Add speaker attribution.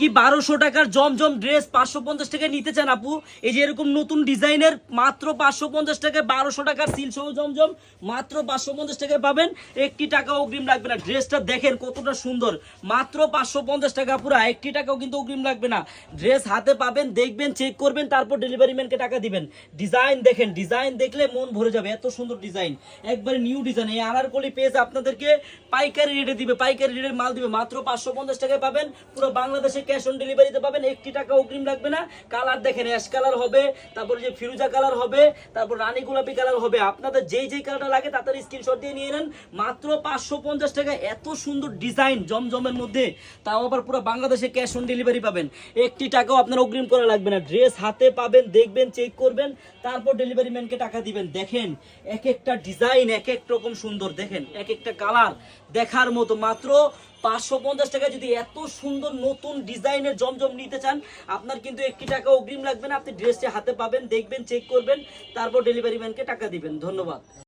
Speaker 1: কি 1200 টাকার জমজম ড্রেস 550 টাকায় নিতে চান আপু? এই যে এরকম নতুন ডিজাইনের মাত্র 550 টাকায় 1200 টাকার সিল সহ জমজম মাত্র 550 টাকায় পাবেন। একটি টাকা অগ্রিম লাগবে না। ড্রেসটা দেখেন কতটা সুন্দর, মাত্র 550 টাকা, পুরো একটি টাকাও কিন্তু অগ্রিম লাগবে না। ড্রেস হাতে পাবেন, দেখবেন, চেক করবেন, তারপর ডেলিভারি ম্যানকে টাকা দিবেন। ডিজাইন দেখেন, ডিজাইন দেখলে মন ভরে যাবে, এত সুন্দর ডিজাইন, একবারে নিউ ডিজাইন। এই আনারকলি পেজ আপনাদেরকে পাইকারি রেটে দিবে, পাইকারি রেটের মাল দিবে, মাত্র 550 টাকায় পাবেন। পুরো বাংলাদেশে ক্যাশ অন ডেলিভারিতে পাবেন, একটি টাকা অগ্রিম লাগবে না। কালার দেখেন, অ্যাশ কালার হবে, তারপরে যে ফিরোজা কালার হবে, তারপর রানী গোলাপি কালার হবে। আপনাদের যেই যেই কালারটা লাগে তাড়াতাড়ি স্ক্রিনশট দিয়ে নিয়ে নেন। মাত্র 550 টাকা, এত সুন্দর ডিজাইন জমজমের মধ্যে, তাও আবার পুরো বাংলাদেশে ক্যাশ অন ডেলিভারি পাবেন। একটি টাকাও আপনার অগ্রিম করা লাগবে না। ড্রেস হাতে পাবেন, দেখবেন, চেক করবেন, তারপর ডেলিভারি ম্যানকে টাকা দিবেন। দেখেন এক একটা ডিজাইন এক এক রকম সুন্দর, দেখেন এক একটা কালার দেখার মতো। মাত্র 550 টাকা যদি এত সুন্দর নতুন ডিজাইনের জমজম নিতে চান, আপনার কিন্তু একটি টাকা অগ্রিম লাগবে না। আপনি ড্রেসটি হাতে পাবেন, দেখবেন, চেক করবেন, তারপর ডেলিভারি ম্যানকে টাকা দিবেন। ধন্যবাদ।